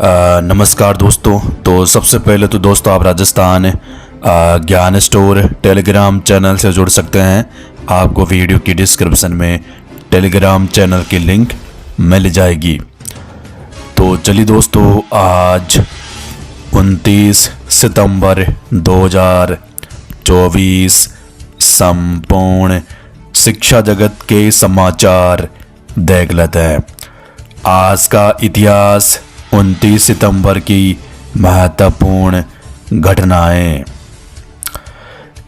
नमस्कार दोस्तों। तो सबसे पहले तो दोस्तों आप राजस्थान ज्ञान स्टोर टेलीग्राम चैनल से जुड़ सकते हैं। आपको वीडियो की डिस्क्रिप्शन में टेलीग्राम चैनल की लिंक मिल जाएगी। तो चलिए दोस्तों, आज 29 सितंबर 2024 संपूर्ण शिक्षा जगत के समाचार देख लेते हैं। आज का इतिहास 29 सितंबर की महत्वपूर्ण घटनाएं।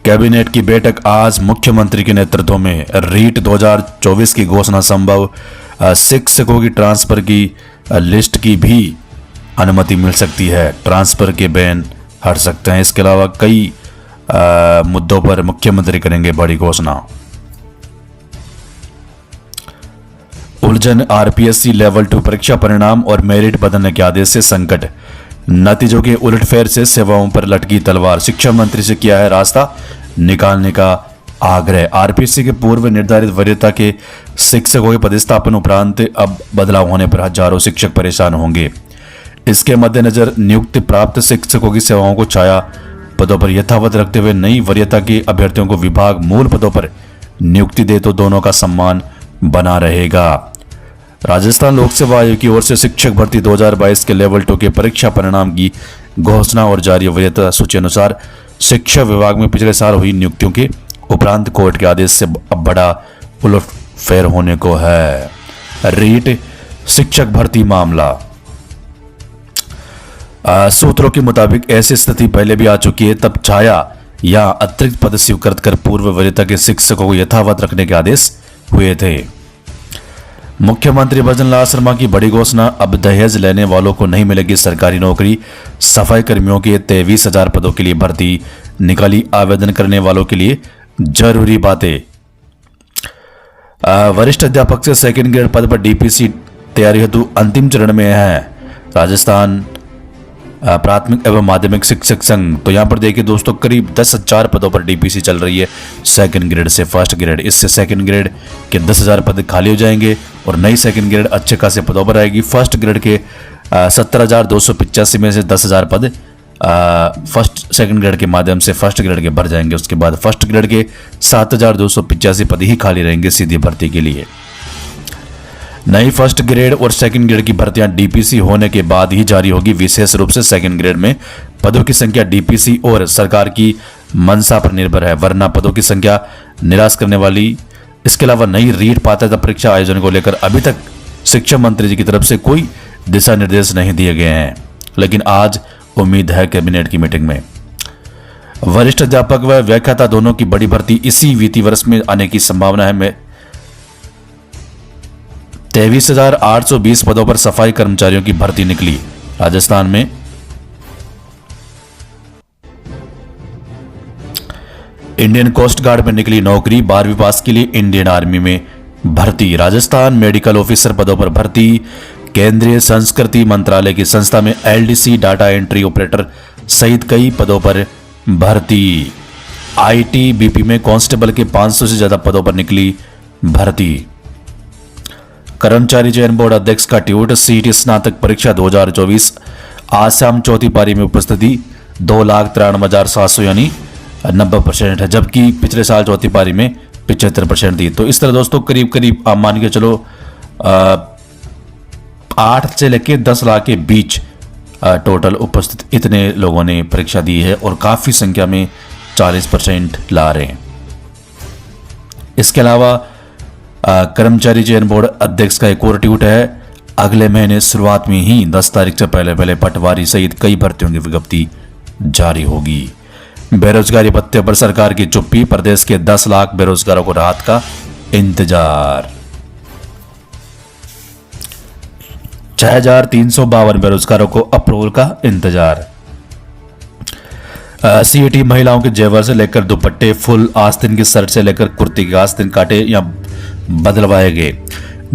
कैबिनेट की बैठक आज मुख्यमंत्री के नेतृत्व में रीट 2024 की घोषणा संभव। शिक्षकों की ट्रांसफर की लिस्ट की भी अनुमति मिल सकती है। ट्रांसफर के बैन हट सकते हैं। इसके अलावा कई मुद्दों पर मुख्यमंत्री करेंगे बड़ी घोषणा। उलझन आरपीएससी लेवल 2 परीक्षा परिणाम और मेरिट बदलने के आदेश से संकट। नतीजों के उलटफेर से सेवाओं पर लटकी तलवार। शिक्षा मंत्री से किया है रास्ता निकालने का आग्रह। आरपीएससी के पूर्व निर्धारित वरीयता के शिक्षकों के पदस्थापन उपरांत अब बदलाव होने पर हजारों शिक्षक परेशान होंगे। इसके मद्देनजर नियुक्ति प्राप्त शिक्षकों की सेवाओं को छाया पदों पर यथावत रखते हुए नई वरीयता के अभ्यर्थियों को विभाग मूल पदों पर नियुक्ति दे तो दोनों का सम्मान बना रहेगा। राजस्थान लोक सेवा आयोग की ओर से शिक्षक भर्ती 2022 के लेवल 2 के परीक्षा परिणाम की घोषणा और जारी वरीयता सूची अनुसार शिक्षा विभाग में पिछले साल हुई नियुक्तियों के उपरांत कोर्ट के आदेश से अब बड़ा उलटफेर होने को है। रीट शिक्षक भर्ती मामला। सूत्रों के मुताबिक ऐसी स्थिति पहले भी आ चुकी है। तब छाया या अतिरिक्त पद स्वीकृत कर पूर्व वरीयता के शिक्षकों को यथावत रखने के आदेश हुए थे। मुख्यमंत्री भजन लाल शर्मा की बड़ी घोषणा। अब दहेज लेने वालों को नहीं मिलेगी सरकारी नौकरी। सफाई कर्मियों के 23,000 पदों के लिए भर्ती निकाली। आवेदन करने वालों के लिए जरूरी बातें। वरिष्ठ अध्यापक से सेकंड ग्रेड पद पर डीपीसी तैयारी हेतु अंतिम चरण में है राजस्थान प्राथमिक एवं माध्यमिक शिक्षक संघ। तो यहाँ पर देखिए दोस्तों, करीब 10,000 पदों पर डीपीसी चल रही है सेकंड ग्रेड से फर्स्ट ग्रेड। इससे सेकंड ग्रेड के 10,000 पद खाली हो जाएंगे और नई सेकंड ग्रेड अच्छे खासे पदों पर आएगी। फर्स्ट ग्रेड के 17,285 में से 10,000 पद फर्स्ट सेकंड ग्रेड के माध्यम से फर्स्ट ग्रेड के भर जाएंगे। उसके बाद फर्स्ट ग्रेड के 7,285 पद ही खाली रहेंगे सीधी भर्ती के लिए। नई फर्स्ट ग्रेड और सेकंड ग्रेड की भर्तियां डीपीसी होने के बाद ही जारी होगी। विशेष रूप से सेकंड ग्रेड में पदों की संख्या डीपीसी और सरकार की मंशा पर निर्भर है, वरना पदों की संख्या निराश करने वाली। इसके अलावा नई रीट पात्रता परीक्षा आयोजन को लेकर अभी तक शिक्षा मंत्री जी की तरफ से कोई दिशा निर्देश नहीं दिए गए हैं, लेकिन आज उम्मीद है कैबिनेट की मीटिंग में। वरिष्ठ अध्यापक व व्याख्याता दोनों की बड़ी भर्ती इसी वित्तीय वर्ष में आने की संभावना है। 23,820 पदों पर सफाई कर्मचारियों की भर्ती निकली राजस्थान में। इंडियन कोस्ट गार्ड में निकली नौकरी। 12वीं पास के लिए इंडियन आर्मी में भर्ती। राजस्थान मेडिकल ऑफिसर पदों पर भर्ती। केंद्रीय संस्कृति मंत्रालय की संस्था में एलडीसी डाटा एंट्री ऑपरेटर सहित कई पदों पर भर्ती। आईटीबीपी में कांस्टेबल के 500 से ज्यादा पदों पर निकली भर्ती। कर्मचारी चयन बोर्ड अध्यक्ष का ट्वीट। सीईटी स्नातक परीक्षा 2024 आज शाम चौथी पारी में उपस्थिति 2,93,700 यानी 90% है, जबकि पिछले साल चौथी पारी में 75% थी। तो इस तरह दोस्तों करीब करीब आप मान के चलो 8 से लेकर 10 लाख के बीच टोटल उपस्थित इतने लोगों ने परीक्षा दी है और काफी संख्या में 40% ला रहे हैं। इसके अलावा कर्मचारी चयन बोर्ड अध्यक्ष का एक और ट्वीट है। अगले महीने शुरुआत में ही 10 तारीख से पहले पटवारी सहित कई भर्तियों की विज्ञप्ति जारी होगी। बेरोजगारी भत्ते पर सरकार की चुप्पी। प्रदेश के 10 लाख बेरोजगारों को राहत का इंतजार। 6,352 बेरोजगारों को अप्रूवल का इंतजार। सीईटी महिलाओं के जेवर से लेकर दुपट्टे, फुल आस्तीन की शर्ट से लेकर कुर्ती के आस्तीन काटे या बदलवाए गए।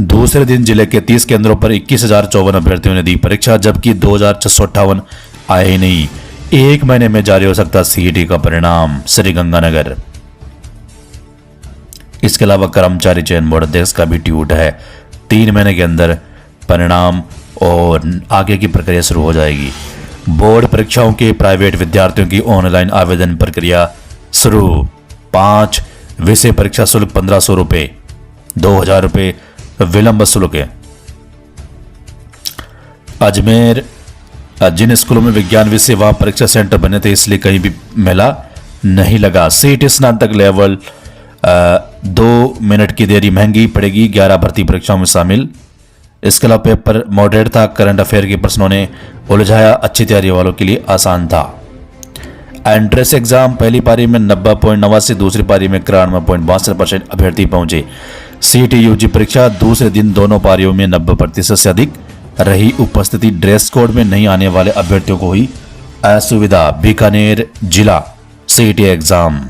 दूसरे दिन जिले के 30 केंद्रों पर 21,054 अभ्यर्थियों ने दी परीक्षा, जबकि 2,658 आए नहीं। एक महीने में जारी हो सकता सीईटी का परिणाम। श्रीगंगानगर। इसके अलावा कर्मचारी चयन बोर्ड अध्यक्ष का भी ट्वीट है। 3 महीने के अंदर परिणाम और आगे की प्रक्रिया शुरू हो जाएगी। बोर्ड परीक्षाओं के प्राइवेट विद्यार्थियों की ऑनलाइन आवेदन प्रक्रिया शुरू। 5 विषय परीक्षा शुल्क 1500 रुपये, 2000 रुपये विलंब शुल्क है। अजमेर, जिन स्कूलों में विज्ञान विषय वहां परीक्षा सेंटर बने थे इसलिए कहीं भी मेला नहीं लगा। सीईटी स्नातक लेवल 2 मिनट की देरी महंगी पड़ेगी, 11 भर्ती परीक्षाओं में शामिल। इसके अलावा पेपर मॉडरेट था, करंट अफेयर के प्रश्नों ने उलझाया, अच्छी तैयारी वालों के लिए आसान था। एंट्रेंस एग्जाम पहली पारी में 90.89, दूसरी पारी में 91.62% अभ्यर्थी पहुंचे। सीईटी यूजी परीक्षा दूसरे दिन दोनों पारियों में 90% से अधिक रही उपस्थिति। ड्रेस कोड में नहीं आने वाले अभ्यर्थियों को हुई असुविधा। बीकानेर जिला सीईटी एग्जाम,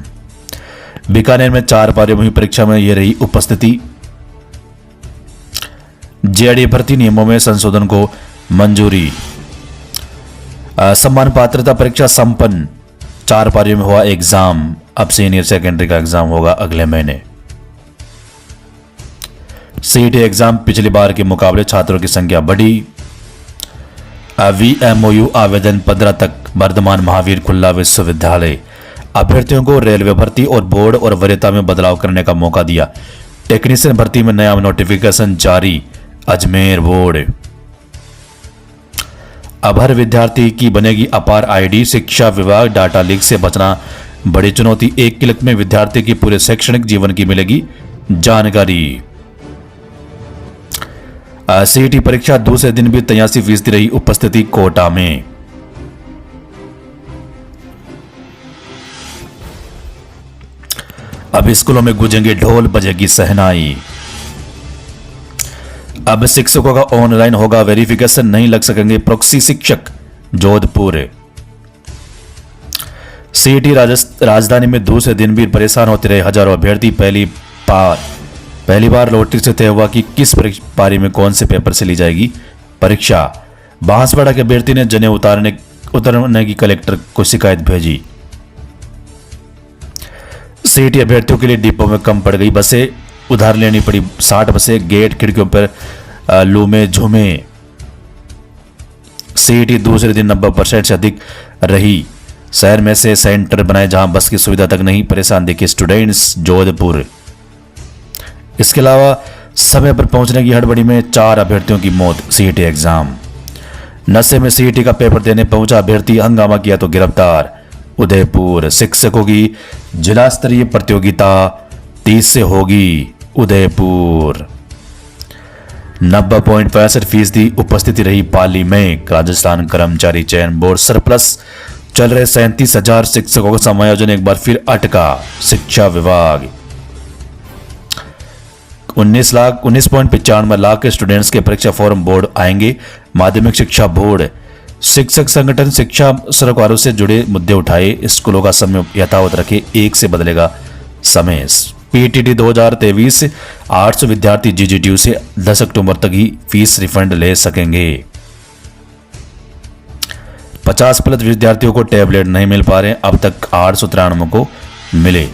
बीकानेर में 4 पारियों में हुई परीक्षा में यह रही उपस्थिति। जेआरडी भर्ती नियमों में संशोधन को मंजूरी। सम्मान पात्रता परीक्षा संपन्न, 4 पारियों में हुआ एग्जाम। अब सीनियर सेकेंडरी का एग्जाम होगा अगले महीने। सीईटी एग्जाम पिछली बार के मुकाबले छात्रों की संख्या बढ़ी। वीएमओयू आवेदन 15 तक, वर्धमान महावीर खुल्ला विश्वविद्यालय। अभ्यर्थियों को रेलवे भर्ती और बोर्ड और वरीयता में बदलाव करने का मौका दिया। टेक्नीशियन भर्ती में नया नोटिफिकेशन जारी। अजमेर बोर्ड, अब हर विद्यार्थी की बनेगी अपार आईडी। शिक्षा विभाग, डाटा लीक से बचना बड़ी चुनौती। 1 क्लिक में विद्यार्थी की पूरे शैक्षणिक जीवन की मिलेगी जानकारी। सीईटी परीक्षा दूसरे दिन भी 83% रही उपस्थिति कोटा में। अब स्कूलों में गूंजेंगे ढोल, बजेगी शहनाई। अब शिक्षकों का ऑनलाइन होगा वेरिफिकेशन, नहीं लग सकेंगे प्रॉक्सी शिक्षक। जोधपुर, सीईटी राजधानी में दूसरे दिन भी परेशान होते रहे हजारों अभ्यर्थी। पहली बार लॉटरी से तय हुआ कि किस पारी में कौन से पेपर से ली जाएगी परीक्षा। बांसवाड़ा के अभ्यर्थी ने जनेऊ उतारने की कलेक्टर को शिकायत भेजी। सीईटी अभ्यर्थियों के लिए डिपो में कम पड़ गई बसें, उधार लेनी पड़ी 60 बसें। गेट खिड़कियों पर लू में झूमे। सीईटी दूसरे दिन 90% से अधिक रही। शहर में से सेंटर बनाए जहां बस की सुविधा तक नहीं, परेशान देखे स्टूडेंट्स। जोधपुर, इसके अलावा समय पर पहुंचने की हड़बड़ी में 4 अभ्यर्थियों की मौत। सीईटी एग्जाम, नशे में सीईटी का पेपर देने पहुंचा अभ्यर्थी, हंगामा किया तो गिरफ्तार। उदयपुर, शिक्षकों की जिला स्तरीय प्रतियोगिता 30 से होगी। उदयपुर, 90.65% उपस्थिति रही पाली में। राजस्थान कर्मचारी चयन बोर्ड सरप्लस, चल रहे 37,000 शिक्षकों का समायोजन एक बार फिर अटका। शिक्षा विभाग, 19.95 लाख के स्टूडेंट्स के परीक्षा फॉर्म बोर्ड आएंगे। माध्यमिक शिक्षा बोर्ड, शिक्षक संगठन शिक्षा सरकारों से जुड़े मुद्दे उठाए, स्कूलों का समय यथावत रखे, 1 से बदलेगा समय। पीटीटी 2023, 800 विद्यार्थी जीजीटीयू से 10 अक्टूबर तक ही फीस रिफंड ले सकेंगे। 50+ विद्यार्थियों को टैबलेट नहीं मिल पा रहे, अब तक 893 को मिले।